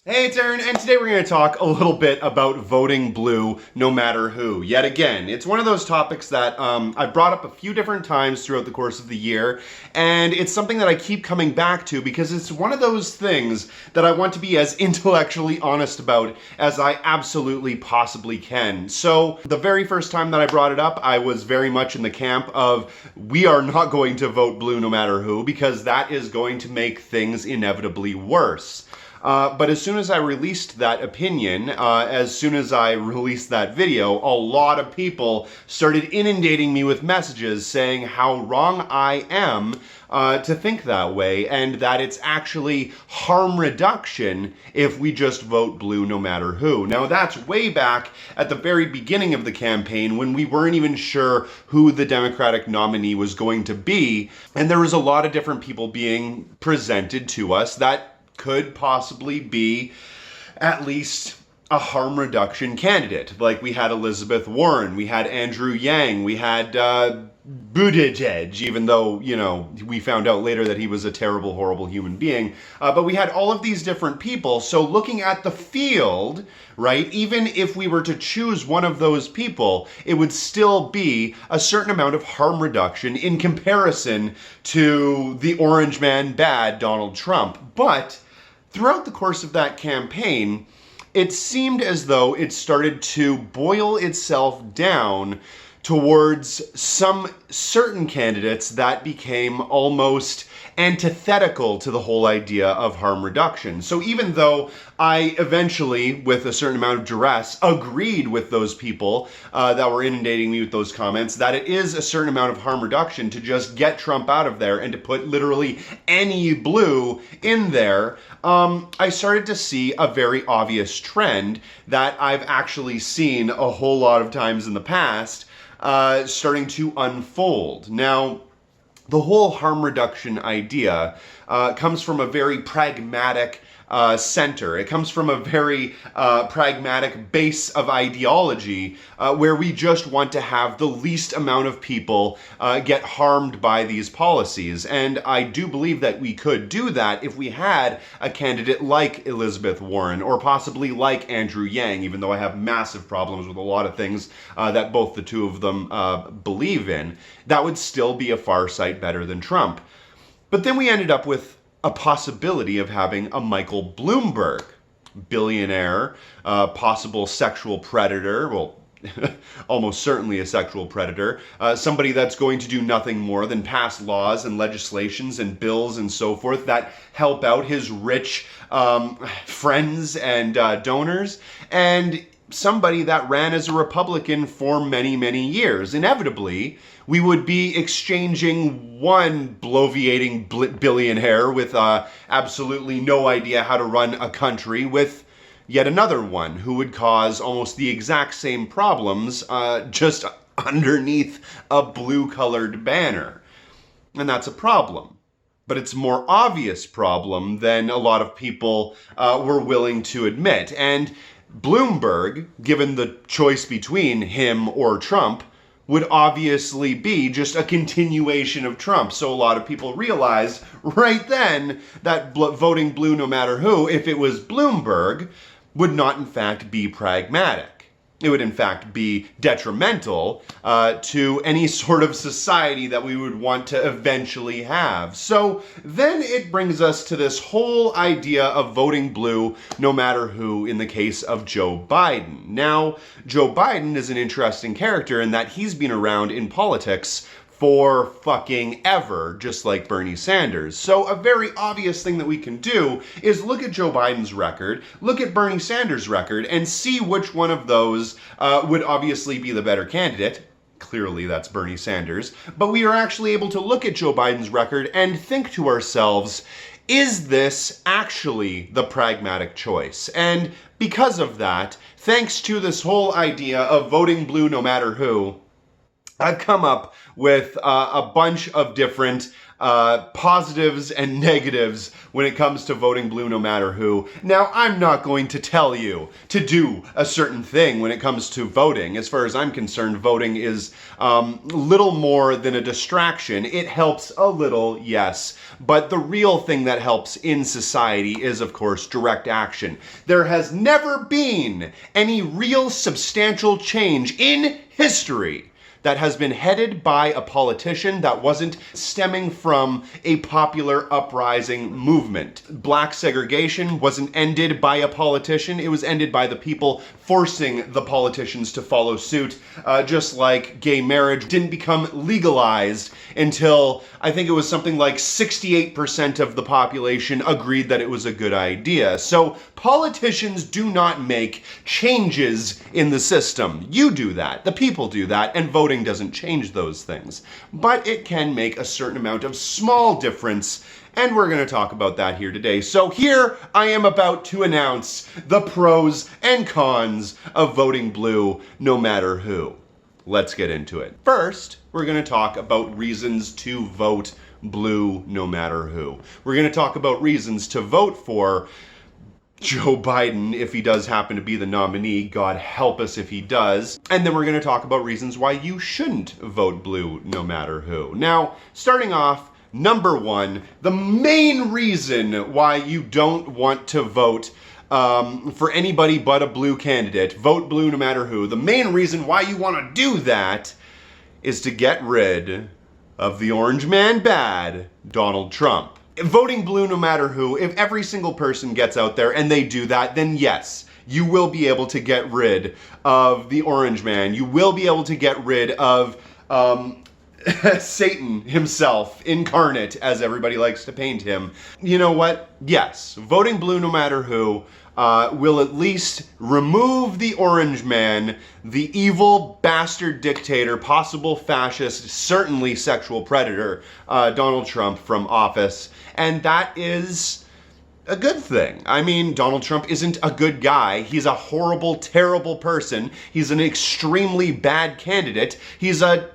Hey, it's Aaron, and today we're going to talk a little bit about voting blue no matter who. Yet again, it's one of those topics that I've brought up a few different times throughout the course of the year, and it's something that I keep coming back to because it's one of those things that I want to be as intellectually honest about as I absolutely possibly can. So, the very first time that I brought it up, I was very much in the camp of we are not going to vote blue no matter who because that is going to make things inevitably worse. But as soon as I released that opinion, as soon as I released that video, a lot of people started inundating me with messages saying how wrong I am to think that way, and that it's actually harm reduction if we just vote blue no matter who. Now that's way back at the very beginning of the campaign when we weren't even sure who the Democratic nominee was going to be, and there was a lot of different people being presented to us that could possibly be at least a harm reduction candidate. Like we had Elizabeth Warren, we had Andrew Yang, we had Buttigieg, even though, you know, we found out later that he was a terrible, horrible human being. But we had all of these different people. So looking at the field, right, even if we were to choose one of those people, it would still be a certain amount of harm reduction in comparison to the orange man bad Donald Trump. But throughout the course of that campaign, it seemed as though it started to boil itself down towards some certain candidates that became almost antithetical to the whole idea of harm reduction. So even though I eventually, with a certain amount of duress, agreed with those people that were inundating me with those comments that it is a certain amount of harm reduction to just get Trump out of there and to put literally any blue in there, I started to see a very obvious trend that I've actually seen a whole lot of times in the past starting to unfold. Now, the whole harm reduction idea comes from a very pragmatic center. It comes from a very pragmatic base of ideology where we just want to have the least amount of people get harmed by these policies. And I do believe that we could do that if we had a candidate like Elizabeth Warren or possibly like Andrew Yang, even though I have massive problems with a lot of things that both the two of them believe in. That would still be a far sight better than Trump. But then we ended up with a possibility of having a Michael Bloomberg, billionaire, possible sexual predator, well, almost certainly a sexual predator, somebody that's going to do nothing more than pass laws and legislations and bills and so forth that help out his rich friends and donors, and somebody that ran as a Republican for many, many years. Inevitably, we would be exchanging one bloviating billionaire with absolutely no idea how to run a country with yet another one who would cause almost the exact same problems just underneath a blue-colored banner. And that's a problem. But it's a more obvious problem than a lot of people were willing to admit. And Bloomberg, given the choice between him or Trump, would obviously be just a continuation of Trump. So a lot of people realized right then that voting blue no matter who, if it was Bloomberg, would not in fact be pragmatic. It would in fact be detrimental to any sort of society that we would want to eventually have. So then it brings us to this whole idea of voting blue no matter who in the case of Joe Biden. Now, Joe Biden is an interesting character in that he's been around in politics for fucking ever, just like Bernie Sanders. So a very obvious thing that we can do is look at Joe Biden's record, look at Bernie Sanders' record, and see which one of those would obviously be the better candidate. Clearly that's Bernie Sanders. But we are actually able to look at Joe Biden's record and think to ourselves, is this actually the pragmatic choice? And because of that, thanks to this whole idea of voting blue no matter who, I've come up with a bunch of different positives and negatives when it comes to voting blue no matter who. Now, I'm not going to tell you to do a certain thing when it comes to voting. As far as I'm concerned, voting is little more than a distraction. It helps a little, yes, but the real thing that helps in society is, of course, direct action. There has never been any real substantial change in history that has been headed by a politician that wasn't stemming from a popular uprising movement. Black segregation wasn't ended by a politician, it was ended by the people forcing the politicians to follow suit, just like gay marriage didn't become legalized until I think it was something like 68% of the population agreed that it was a good idea. So politicians do not make changes in the system. You do that, the people do that, and voting doesn't change those things. But it can make a certain amount of small difference, and we're going to talk about that here today. So here I am about to announce the pros and cons of voting blue no matter who. Let's get into it. First, we're going to talk about reasons to vote blue no matter who. We're going to talk about reasons to vote for Joe Biden if he does happen to be the nominee. God help us if he does. And then we're going to talk about reasons why you shouldn't vote blue no matter who. Now, starting off, number one, the main reason why you don't want to vote for anybody but a blue candidate, vote blue no matter who, the main reason why you want to do that is to get rid of the orange man bad, Donald Trump. Voting blue no matter who, if every single person gets out there and they do that, then yes, you will be able to get rid of the orange man. You will be able to get rid of Satan himself, incarnate, as everybody likes to paint him. You know what? Yes, voting blue no matter who will at least remove the orange man, the evil bastard dictator, possible fascist, certainly sexual predator, Donald Trump from office. And that is a good thing. I mean, Donald Trump isn't a good guy. He's a horrible, terrible person. He's an extremely bad candidate. He's an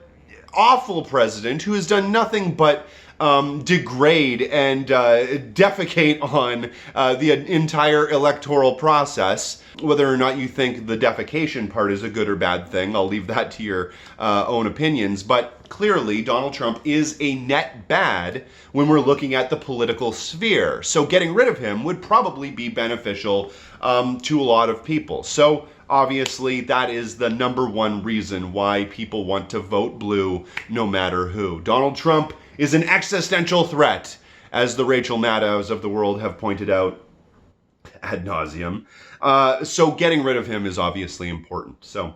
awful president who has done nothing but degrade and defecate on the entire electoral process. Whether or not you think the defecation part is a good or bad thing, I'll leave that to your own opinions. But clearly, Donald Trump is a net bad when we're looking at the political sphere. So getting rid of him would probably be beneficial to a lot of people. So obviously, that is the number one reason why people want to vote blue no matter who. Donald Trump is an existential threat, as the Rachel Maddows of the world have pointed out ad nauseum. So getting rid of him is obviously important. So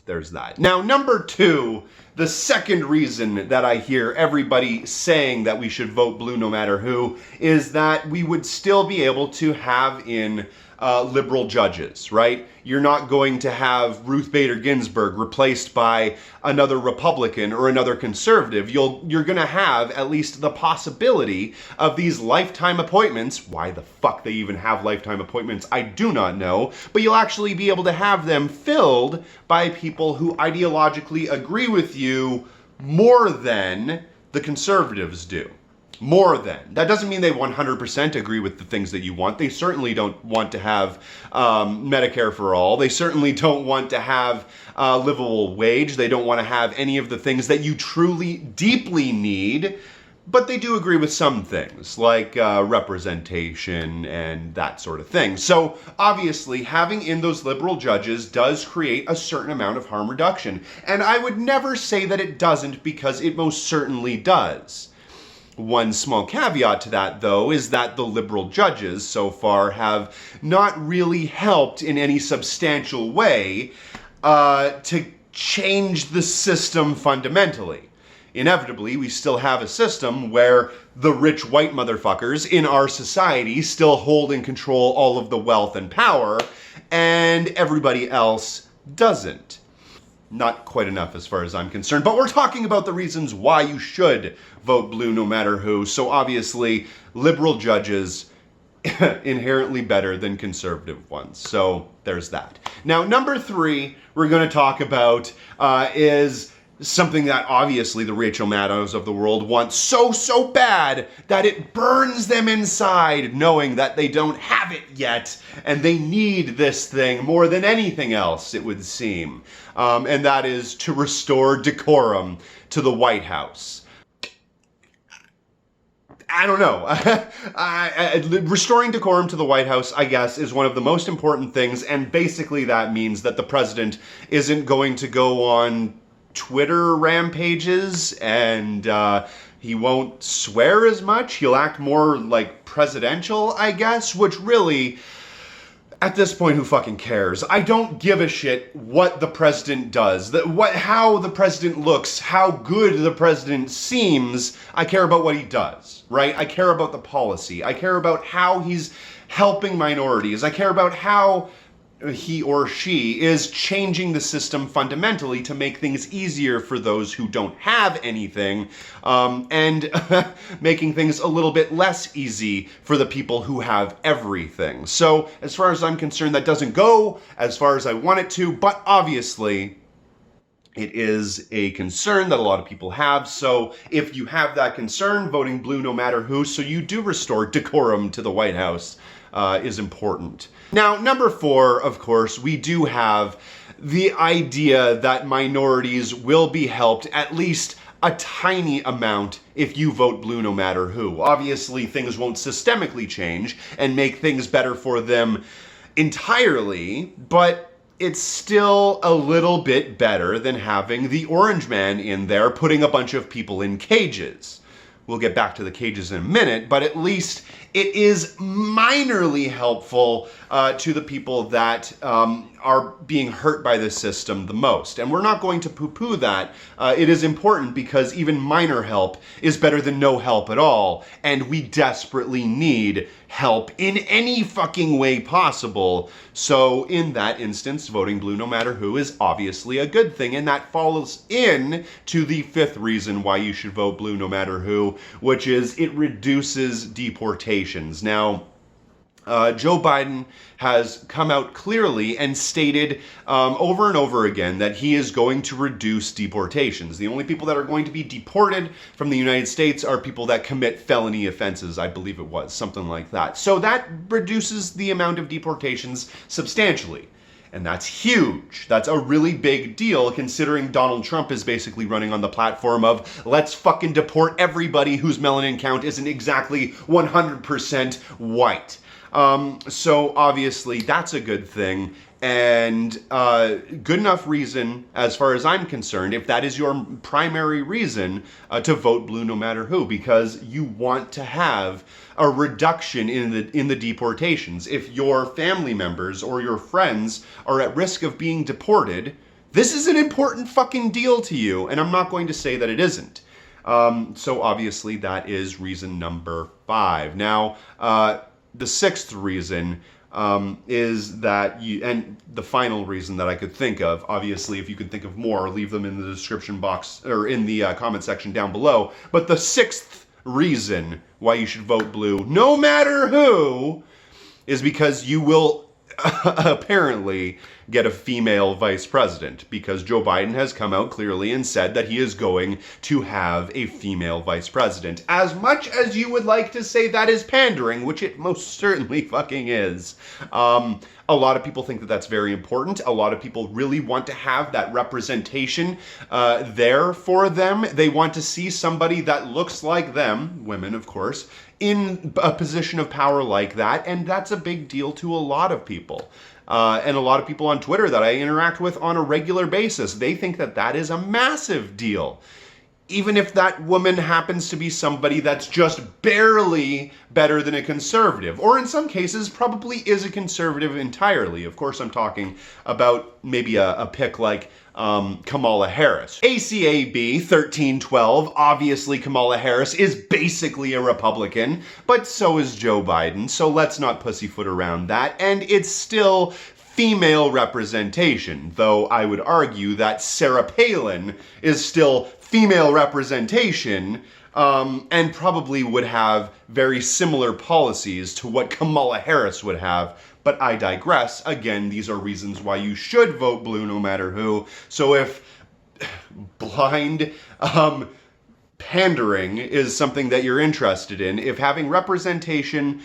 there's that. Now, number two, the second reason that I hear everybody saying that we should vote blue no matter who is that we would still be able to have in liberal judges, right? You're not going to have Ruth Bader Ginsburg replaced by another Republican or another conservative. You're going to have at least the possibility of these lifetime appointments. Why the fuck they even have lifetime appointments, I do not know. But you'll actually be able to have them filled by people who ideologically agree with you more than the conservatives do. More than. That doesn't mean they 100% agree with the things that you want. They certainly don't want to have Medicare for all. They certainly don't want to have livable wage. They don't want to have any of the things that you truly, deeply need. But they do agree with some things, like representation and that sort of thing. So, obviously, having in those liberal judges does create a certain amount of harm reduction. And I would never say that it doesn't, because it most certainly does. One small caveat to that, though, is that the liberal judges so far have not really helped in any substantial way to change the system fundamentally. Inevitably, we still have a system where the rich white motherfuckers in our society still hold and control all of the wealth and power, and everybody else doesn't. Not quite enough as far as I'm concerned, but we're talking about the reasons why you should vote blue no matter who. So obviously, liberal judges inherently better than conservative ones. So there's that. Now, number three we're going to talk about is Something that obviously the Rachel Maddows of the world want so bad that it burns them inside, knowing that they don't have it yet and they need this thing more than anything else, it would seem. And that is to restore decorum to the White House. I don't know. Restoring decorum to the White House, I guess, is one of the most important things, and basically that means that the president isn't going to go on Twitter rampages, and he won't swear as much. He'll act more like presidential, I guess, which really, at this point, who fucking cares? I don't give a shit what the president does, how the president looks, how good the president seems. I care about what he does, right? I care about the policy. I care about how he's helping minorities. I care about how he or she is changing the system fundamentally to make things easier for those who don't have anything, and making things a little bit less easy for the people who have everything. So as far as I'm concerned, that doesn't go as far as I want it to, but obviously it is a concern that a lot of people have. So if you have that concern, voting blue no matter who, so you do restore decorum to the White House, is important. Now, number 4, of course, we do have the idea that minorities will be helped at least a tiny amount if you vote blue no matter who. Obviously, things won't systemically change and make things better for them entirely, but it's still a little bit better than having the orange man in there putting a bunch of people in cages. We'll get back to the cages in a minute, but at least it is minorly helpful to the people that are being hurt by this system the most. And we're not going to poo-poo that. It is important because even minor help is better than no help at all. And we desperately need help in any fucking way possible. So in that instance, voting blue no matter who is obviously a good thing. And that falls in to the 5th reason why you should vote blue no matter who, which is it reduces deportations. Now, Joe Biden has come out clearly and stated over and over again that he is going to reduce deportations. The only people that are going to be deported from the United States are people that commit felony offenses, I believe it was, something like that. So that reduces the amount of deportations substantially. And that's huge. That's a really big deal considering Donald Trump is basically running on the platform of let's fucking deport everybody whose melanin count isn't exactly 100% white. So obviously that's a good thing, and good enough reason as far as I'm concerned, if that is your primary reason to vote blue no matter who, because you want to have a reduction in the deportations. If your family members or your friends are at risk of being deported, this is an important fucking deal to you, and I'm not going to say that it isn't. So obviously that is reason number 5. Now, the 6th reason is that and the final reason that I could think of, obviously if you could think of more, leave them in the description box or in the comment section down below, but the 6th reason why you should vote blue, no matter who, is because you will apparently get a female vice president, because Joe Biden has come out clearly and said that he is going to have a female vice president. As much as you would like to say that is pandering, which it most certainly fucking is, a lot of people think that that's very important. A lot of people really want to have that representation there for them. They want to see somebody that looks like them, women of course, in a position of power like that, and that's a big deal to a lot of people. And a lot of people on Twitter that I interact with on a regular basis, they think that that is a massive deal. Even if that woman happens to be somebody that's just barely better than a conservative, or in some cases probably is a conservative entirely. Of course, I'm talking about maybe a pick like Kamala Harris. ACAB 1312, obviously Kamala Harris is basically a Republican, but so is Joe Biden, so let's not pussyfoot around that, and it's still female representation, though I would argue that Sarah Palin is still female representation, and probably would have very similar policies to what Kamala Harris would have. But I digress. Again, these are reasons why you should vote blue no matter who. So if blind pandering is something that you're interested in, if having representation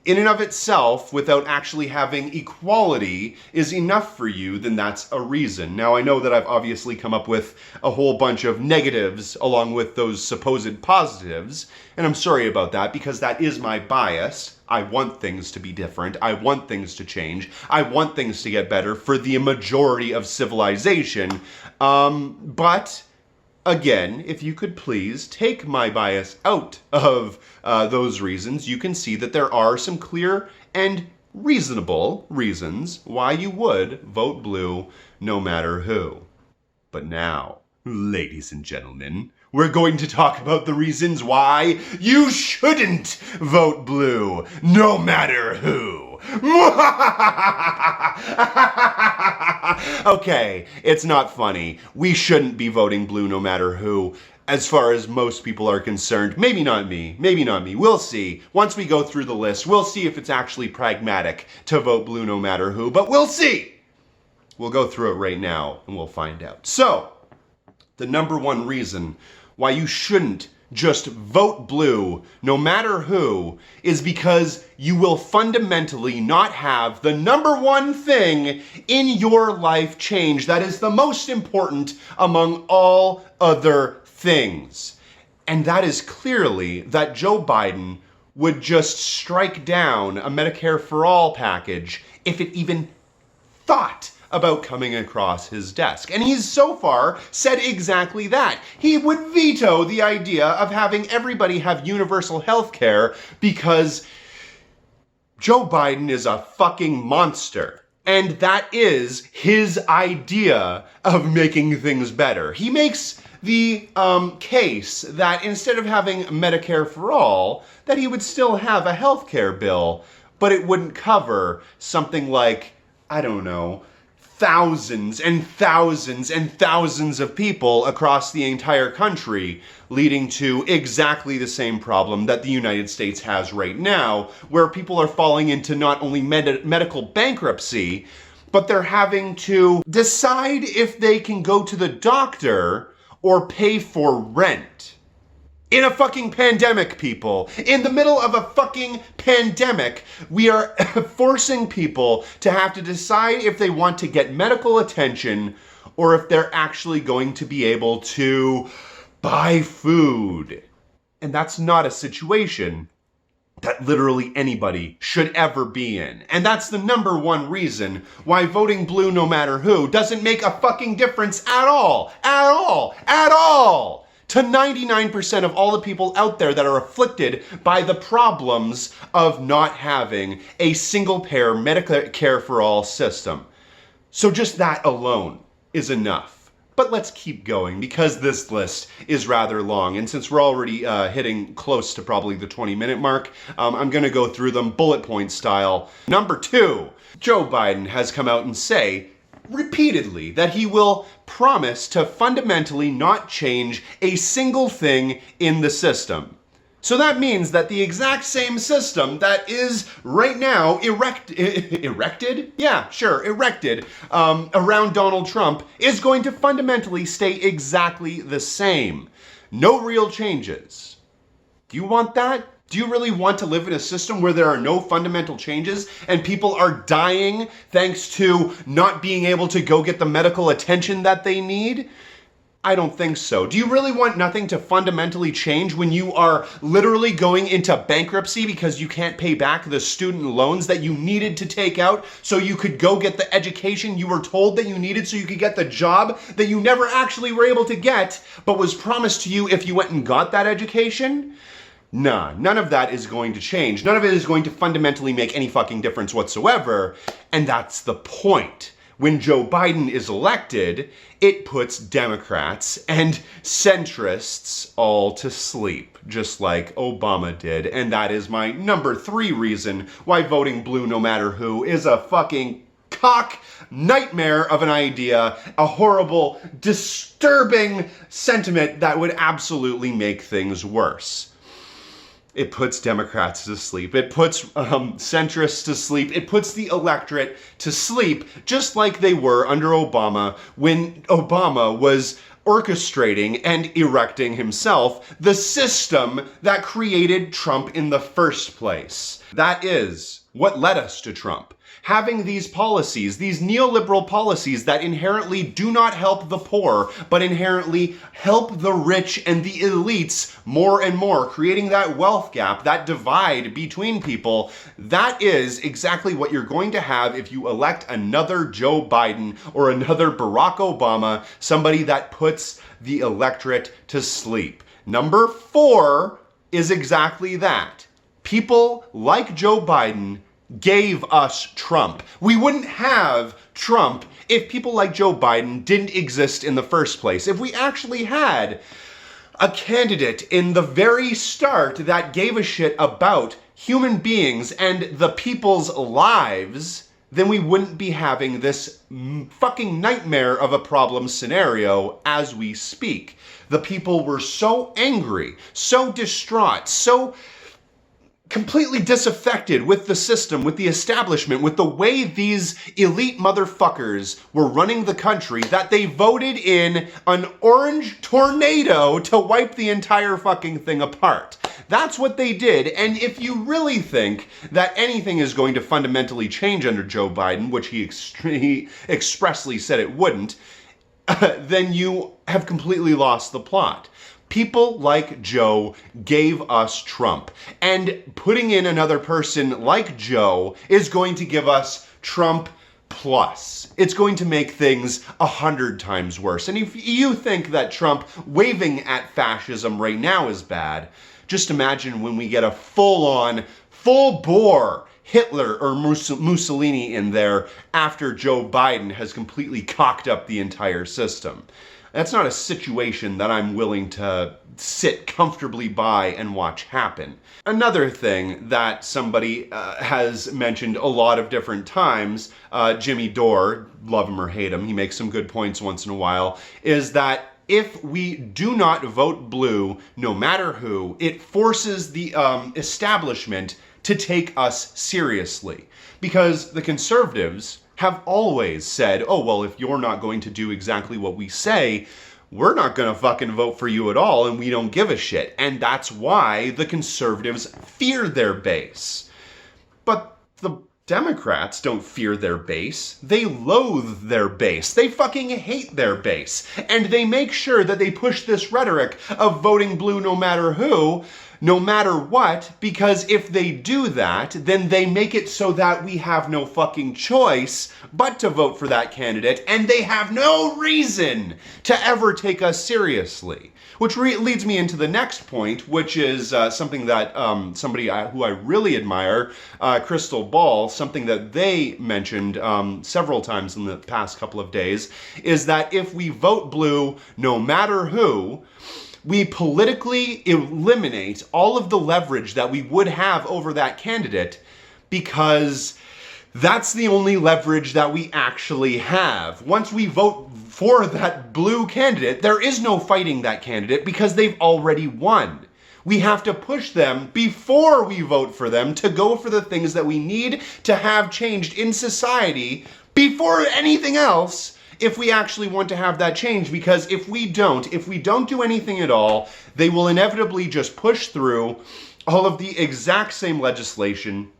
in and of itself, without actually having equality, is enough for you, then that's a reason. Now, I know that I've obviously come up with a whole bunch of negatives along with those supposed positives, and I'm sorry about that, because that is my bias. I want things to be different. I want things to change. I want things to get better for the majority of civilization. But again, if you could please take my bias out of those reasons, you can see that there are some clear and reasonable reasons why you would vote blue no matter who. But now, ladies and gentlemen, we're going to talk about the reasons why you shouldn't vote blue no matter who. Okay, it's not funny. We shouldn't be voting blue no matter who, as far as most people are concerned. Maybe not me. Maybe not me. We'll see. Once we go through the list, we'll see if it's actually pragmatic to vote blue no matter who, but we'll see. We'll go through it right now and we'll find out. So, the number one reason why you shouldn't just vote blue no matter who is because you will fundamentally not have the number one thing in your life change that is the most important among all other things. And that is clearly that Joe Biden would just strike down a Medicare for All package if it even thought about coming across his desk. And he's so far said exactly that. He would veto the idea of having everybody have universal health care because Joe Biden is a fucking monster. And that is his idea of making things better. He makes the case that instead of having Medicare for All, that he would still have a health care bill, but it wouldn't cover something like, I don't know, thousands and thousands and thousands of people across the entire country, leading to exactly the same problem that the United States has right now, where people are falling into not only medical bankruptcy, but they're having to decide if they can go to the doctor or pay for rent. In a fucking pandemic, people. In the middle of a fucking pandemic, we are forcing people to have to decide if they want to get medical attention or if they're actually going to be able to buy food. And that's not a situation that literally anybody should ever be in. And that's the number one reason why voting blue no matter who doesn't make a fucking difference at all. At all. At all. To 99% of all the people out there that are afflicted by the problems of not having a single-payer Medicare for All system. So just that alone is enough. But let's keep going because this list is rather long. And since we're already hitting close to probably the 20-minute mark, I'm going to go through them bullet point style. Number 2, Joe Biden has come out and say repeatedly that he will promise to fundamentally not change a single thing in the system. So that means that the exact same system that is right now erected? Yeah, sure, erected around Donald Trump is going to fundamentally stay exactly the same. No real changes. Do you want that? Do you really want to live in a system where there are no fundamental changes and people are dying thanks to not being able to go get the medical attention that they need? I don't think so. Do you really want nothing to fundamentally change when you are literally going into bankruptcy because you can't pay back the student loans that you needed to take out so you could go get the education you were told that you needed so you could get the job that you never actually were able to get but was promised to you if you went and got that education? Nah, none of that is going to change. None of it is going to fundamentally make any fucking difference whatsoever. And that's the point. When Joe Biden is elected, it puts Democrats and centrists all to sleep, just like Obama did. And that is my number 3 reason why voting blue no matter who is a fucking cock nightmare of an idea, a horrible, disturbing sentiment that would absolutely make things worse. It puts Democrats to sleep. It puts centrists to sleep. It puts the electorate to sleep, just like they were under Obama when Obama was orchestrating and erecting himself the system that created Trump in the first place. That is what led us to Trump. Having these policies, these neoliberal policies that inherently do not help the poor, but inherently help the rich and the elites more and more, creating that wealth gap, that divide between people. That is exactly what you're going to have if you elect another Joe Biden or another Barack Obama, somebody that puts the electorate to sleep. Number 4 is exactly that. People like Joe Biden gave us Trump. We wouldn't have Trump if people like Joe Biden didn't exist in the first place. If we actually had a candidate in the very start that gave a shit about human beings and the people's lives, then we wouldn't be having this fucking nightmare of a problem scenario as we speak. The people were so angry, so distraught, so completely disaffected with the system, with the establishment, with the way these elite motherfuckers were running the country, that they voted in an orange tornado to wipe the entire fucking thing apart. That's what they did. And if you really think that anything is going to fundamentally change under Joe Biden, which he expressly said it wouldn't, then you have completely lost the plot. People like Joe gave us Trump, and putting in another person like Joe is going to give us Trump plus. It's going to make things 100 times worse. And if you think that Trump waving at fascism right now is bad, just imagine when we get a full-on, full-bore Hitler or Mussolini in there after Joe Biden has completely cocked up the entire system. That's not a situation that I'm willing to sit comfortably by and watch happen. Another thing that somebody has mentioned a lot of different times, Jimmy Dore, love him or hate him, he makes some good points once in a while, is that if we do not vote blue, no matter who, it forces the establishment to take us seriously. Because the conservatives have always said, oh, well, if you're not going to do exactly what we say, we're not going to fucking vote for you at all, and we don't give a shit. And that's why the conservatives fear their base. But the Democrats don't fear their base. They loathe their base. They fucking hate their base. And they make sure that they push this rhetoric of voting blue no matter who, no matter what, because if they do that, then they make it so that we have no fucking choice but to vote for that candidate, and they have no reason to ever take us seriously. Which leads me into the next point, which is something that somebody who I really admire, Crystal Ball, something that they mentioned several times in the past couple of days, is that if we vote blue, no matter who, we politically eliminate all of the leverage that we would have over that candidate, because that's the only leverage that we actually have. Once we vote for that blue candidate, there is no fighting that candidate because they've already won. We have to push them before we vote for them to go for the things that we need to have changed in society before anything else, if we actually want to have that change. Because if we don't do anything at all, they will inevitably just push through all of the exact same legislation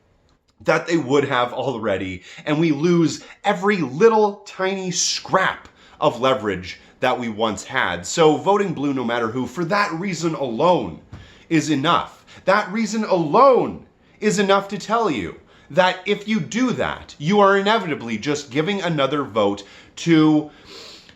that they would have already, and we lose every little tiny scrap of leverage that we once had. So voting blue no matter who, for that reason alone, is enough. That reason alone is enough to tell you that if you do that, you are inevitably just giving another vote to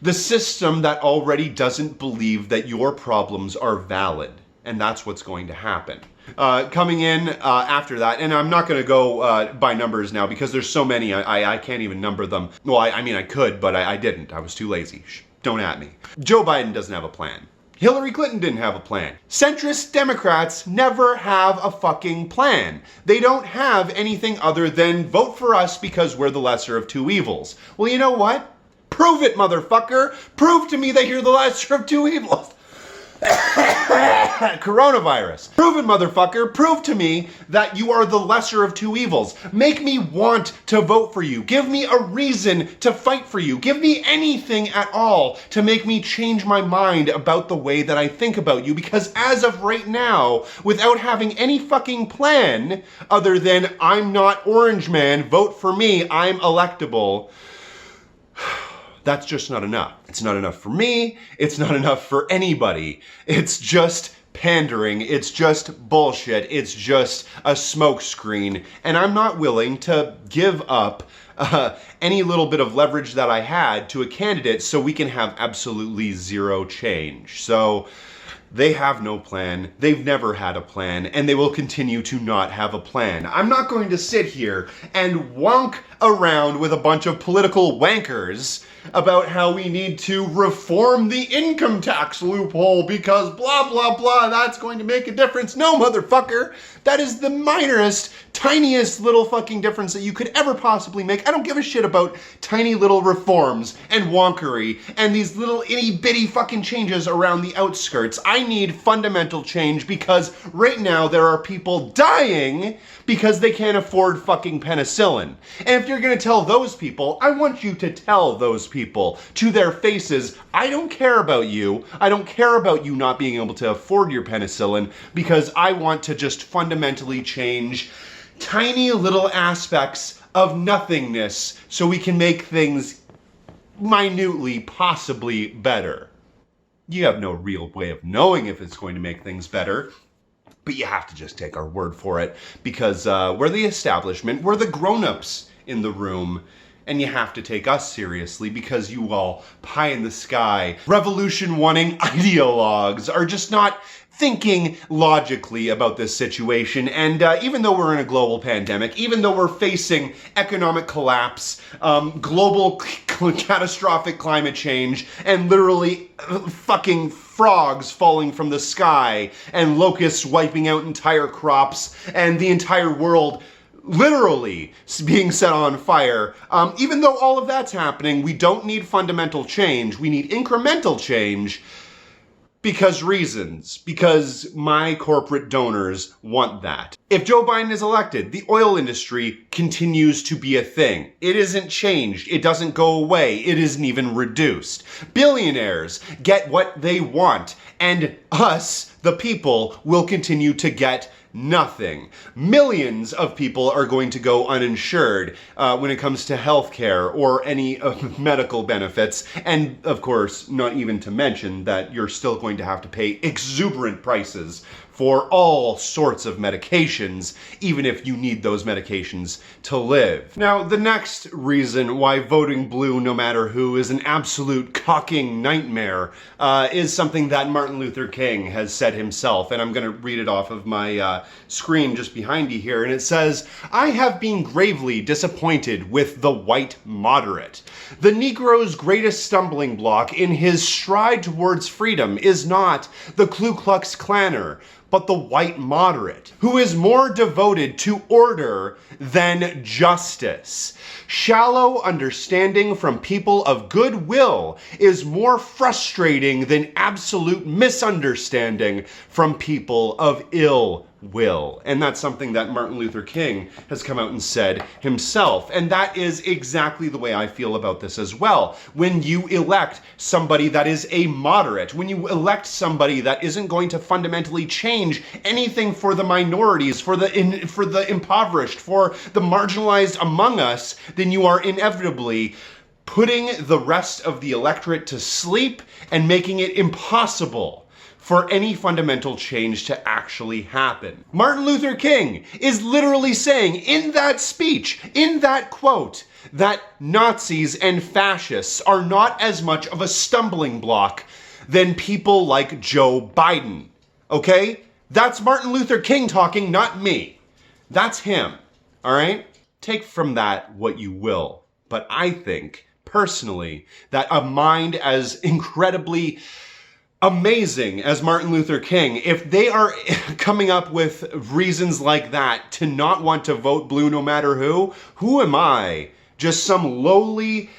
the system that already doesn't believe that your problems are valid. And that's what's going to happen. Coming in after that, and I'm not going to go by numbers now because there's so many, I can't even number them. Well, I mean, I could, but I didn't. I was too lazy. Don't at me. Joe Biden doesn't have a plan. Hillary Clinton didn't have a plan. Centrist Democrats never have a fucking plan. They don't have anything other than vote for us because we're the lesser of two evils. Well, you know what? Prove it, motherfucker. Prove to me that you're the lesser of two evils. Coronavirus. Prove it, motherfucker. Prove to me that you are the lesser of two evils. Make me want to vote for you. Give me a reason to fight for you. Give me anything at all to make me change my mind about the way that I think about you. Because as of right now, without having any fucking plan other than I'm not Orange Man, vote for me, I'm electable, that's just not enough. It's not enough for me. It's not enough for anybody. It's just pandering. It's just bullshit. It's just a smokescreen. And I'm not willing to give up any little bit of leverage that I had to a candidate so we can have absolutely zero change. So they have no plan, they've never had a plan, and they will continue to not have a plan. I'm not going to sit here and wonk around with a bunch of political wankers about how we need to reform the income tax loophole because blah, blah, blah, that's going to make a difference. No, motherfucker, that is the minorest, tiniest little fucking difference that you could ever possibly make. I don't give a shit about tiny little reforms and wonkery and these little itty bitty fucking changes around the outskirts. I need fundamental change because right now there are people dying because they can't afford fucking penicillin. And if you're gonna tell those people, I want you to tell those people to their faces, I don't care about you. I don't care about you not being able to afford your penicillin because I want to just fundamentally change tiny little aspects of nothingness so we can make things minutely, possibly better. You have no real way of knowing if it's going to make things better, but you have to just take our word for it because we're the establishment, we're the grown-ups in the room, and you have to take us seriously because you all pie-in-the-sky, revolution-wanting ideologues are just not thinking logically about this situation. And even though we're in a global pandemic, even though we're facing economic collapse, global catastrophic climate change, and literally fucking frogs falling from the sky, and locusts wiping out entire crops, and the entire world literally being set on fire. Even though all of that's happening, we don't need fundamental change. We need incremental change because my corporate donors want that. If Joe Biden is elected, the oil industry continues to be a thing. It isn't changed. It doesn't go away. It isn't even reduced. Billionaires get what they want, and us, the people, will continue to get nothing. Millions of people are going to go uninsured when it comes to healthcare or any medical benefits. And of course, not even to mention that you're still going to have to pay exuberant prices for all sorts of medications, even if you need those medications to live. Now, the next reason why voting blue, no matter who, is an absolute cocking nightmare is something that Martin Luther King has said himself, and I'm gonna read it off of my screen just behind you here, and it says, "I have been gravely disappointed with the white moderate. The Negro's greatest stumbling block in his stride towards freedom is not the Ku Klux Klanner, but the white moderate, who is more devoted to order than justice. Shallow understanding from people of goodwill is more frustrating than absolute misunderstanding from people of ill will." And that's something that Martin Luther King has come out and said himself. And that is exactly the way I feel about this as well. When you elect somebody that is a moderate, when you elect somebody that isn't going to fundamentally change anything for the minorities, for the impoverished, for the marginalized among us, then you are inevitably putting the rest of the electorate to sleep and making it impossible for any fundamental change to actually happen. Martin Luther King is literally saying in that speech, in that quote, that Nazis and fascists are not as much of a stumbling block than people like Joe Biden. Okay? That's Martin Luther King talking, not me. That's him. All right? Take from that what you will. But I think, personally, that a mind as incredibly amazing as Martin Luther King, if they are coming up with reasons like that to not want to vote blue no matter who am I? Just some lowly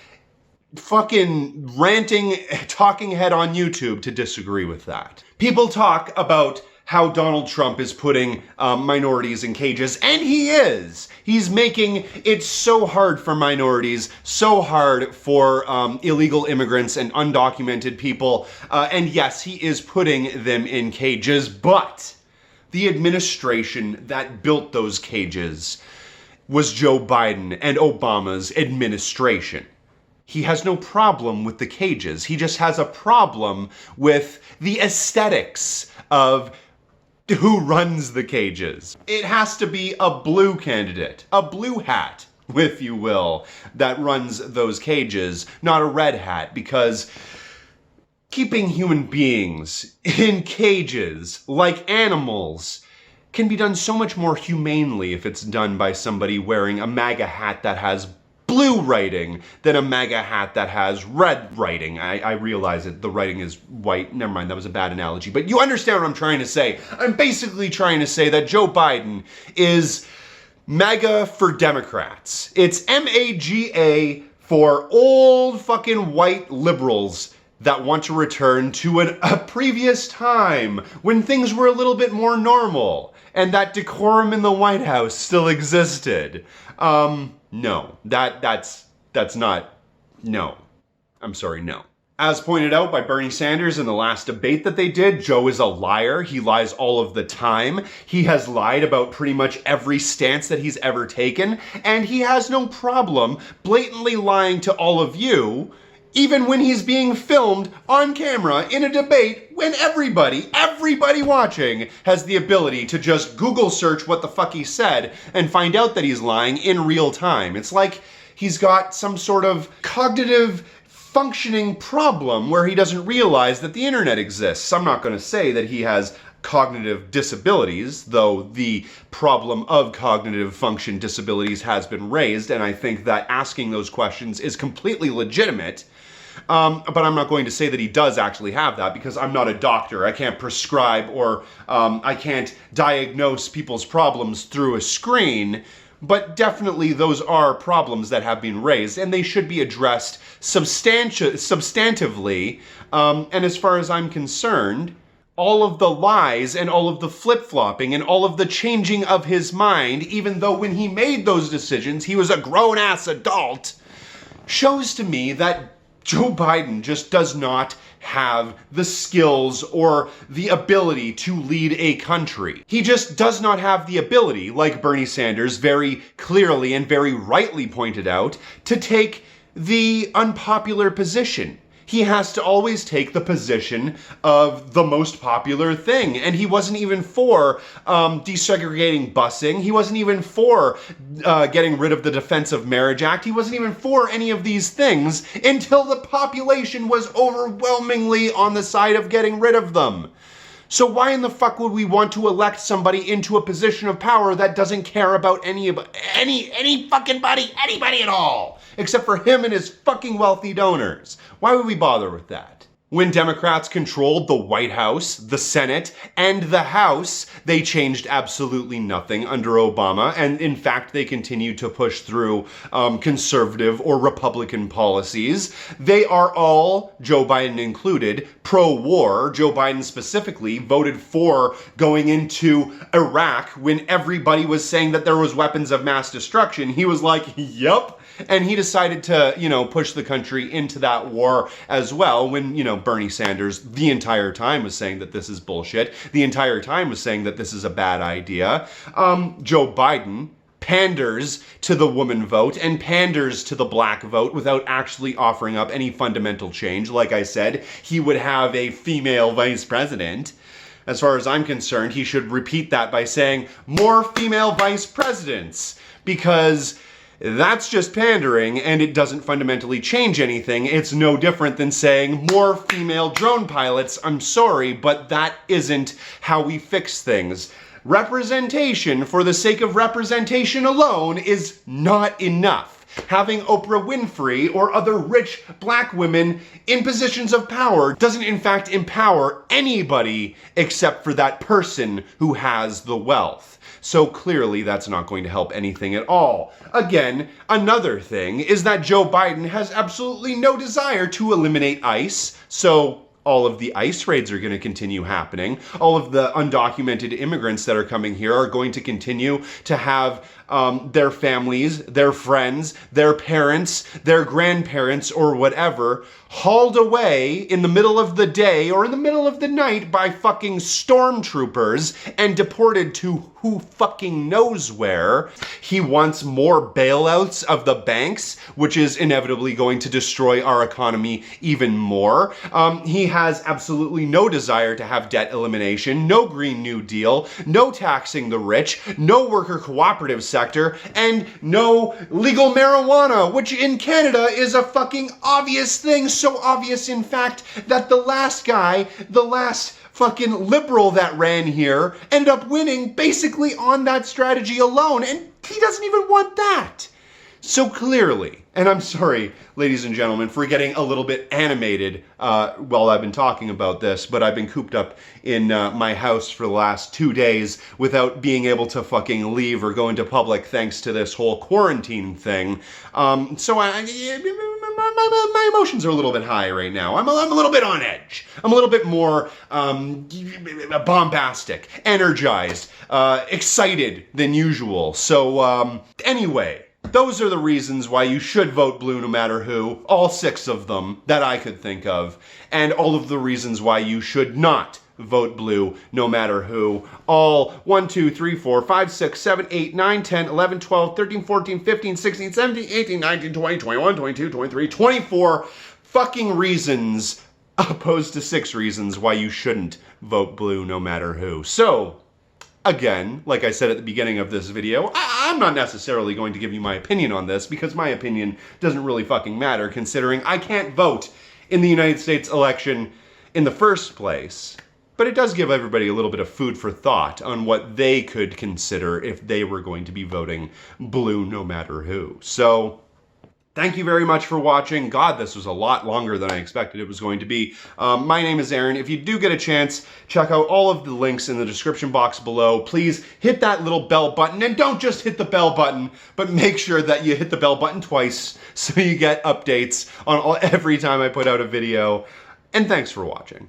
fucking ranting talking head on YouTube to disagree with that. People talk about how Donald Trump is putting minorities in cages, and he is. He's making it so hard for minorities, so hard for illegal immigrants and undocumented people, and yes, he is putting them in cages, but the administration that built those cages was Joe Biden and Obama's administration. He has no problem with the cages. He just has a problem with the aesthetics of who runs the cages. It has to be a blue candidate, a blue hat, if you will, that runs those cages, not a red hat, because keeping human beings in cages like animals can be done so much more humanely if it's done by somebody wearing a MAGA hat that has blue writing than a MAGA hat that has red writing. I realize that the writing is white. Never mind, that was a bad analogy. But you understand what I'm trying to say. I'm basically trying to say that Joe Biden is MAGA for Democrats. It's MAGA for old fucking white liberals that want to return to a previous time when things were a little bit more normal and that decorum in the White House still existed. No, that's not, no. I'm sorry, no. As pointed out by Bernie Sanders in the last debate that they did, Joe is a liar. He lies all of the time. He has lied about pretty much every stance that he's ever taken, and he has no problem blatantly lying to all of you, even when he's being filmed on camera in a debate when everybody watching has the ability to just Google search what the fuck he said and find out that he's lying in real time. It's like he's got some sort of cognitive functioning problem where he doesn't realize that the internet exists. I'm not going to say that he has cognitive disabilities, though the problem of cognitive function disabilities has been raised, and I think that asking those questions is completely legitimate. But I'm not going to say that he does actually have that because I'm not a doctor. I can't prescribe or I can't diagnose people's problems through a screen. But definitely those are problems that have been raised and they should be addressed substantively. And as far as I'm concerned, all of the lies and all of the flip-flopping and all of the changing of his mind, even though when he made those decisions he was a grown-ass adult, shows to me that Joe Biden just does not have the skills or the ability to lead a country. He just does not have the ability, like Bernie Sanders very clearly and very rightly pointed out, to take the unpopular position. He has to always take the position of the most popular thing. And he wasn't even for desegregating busing. He wasn't even for getting rid of the Defense of Marriage Act. He wasn't even for any of these things until the population was overwhelmingly on the side of getting rid of them. So why in the fuck would we want to elect somebody into a position of power that doesn't care about any fucking anybody at all? Except for him and his fucking wealthy donors. Why would we bother with that? When Democrats controlled the White House, the Senate, and the House, they changed absolutely nothing under Obama, and in fact they continued to push through conservative or Republican policies. They are all, Joe Biden included, pro-war. Joe Biden specifically voted for going into Iraq when everybody was saying that there was weapons of mass destruction. He was like, yep. And he decided to, push the country into that war as well when, Bernie Sanders the entire time was saying that this is bullshit. The entire time was saying that this is a bad idea. Joe Biden panders to the woman vote and panders to the black vote without actually offering up any fundamental change. Like I said, he would have a female vice president. As far as I'm concerned, he should repeat that by saying more female vice presidents, because that's just pandering and it doesn't fundamentally change anything. It's no different than saying more female drone pilots. I'm sorry, but that isn't how we fix things. Representation for the sake of representation alone is not enough. Having Oprah Winfrey or other rich black women in positions of power doesn't in fact empower anybody except for that person who has the wealth. So clearly that's not going to help anything at all. Again, another thing is that Joe Biden has absolutely no desire to eliminate ICE, so all of the ICE raids are going to continue happening. All of the undocumented immigrants that are coming here are going to continue to have their families, their friends, their parents, their grandparents, or whatever, hauled away in the middle of the day or in the middle of the night by fucking stormtroopers and deported to who fucking knows where. He wants more bailouts of the banks, which is inevitably going to destroy our economy even more. He has absolutely no desire to have debt elimination, no Green New Deal, no taxing the rich, no worker cooperative sector, and no legal marijuana, which in Canada is a fucking obvious thing. So obvious, in fact, that the last guy, the last fucking liberal that ran here, ended up winning basically on that strategy alone, and he doesn't even want that. So clearly, and I'm sorry, ladies and gentlemen, for getting a little bit animated while I've been talking about this, but I've been cooped up in my house for the last 2 days without being able to fucking leave or go into public thanks to this whole quarantine thing. So my emotions are a little bit high right now. I'm a little bit on edge. I'm a little bit more bombastic, energized, excited than usual. So anyway, those are the reasons why you should vote blue no matter who, all 6 of them that I could think of, and all of the reasons why you should not vote blue no matter who, all 1, 2, 3, 4, 5, 6, 7, 8, 9, 10, 11, 12, 13, 14, 15, 16, 17, 18, 19, 20, 21, 22, 23, 24 fucking reasons opposed to 6 reasons why you shouldn't vote blue no matter who. So, again, like I said at the beginning of this video, I'm not necessarily going to give you my opinion on this because my opinion doesn't really fucking matter considering I can't vote in the United States election in the first place. But it does give everybody a little bit of food for thought on what they could consider if they were going to be voting blue no matter who. So, thank you very much for watching. God, this was a lot longer than I expected it was going to be. My name is Aaron. If you do get a chance, check out all of the links in the description box below. Please hit that little bell button, and don't just hit the bell button, but make sure that you hit the bell button twice so you get updates on every time I put out a video. And thanks for watching.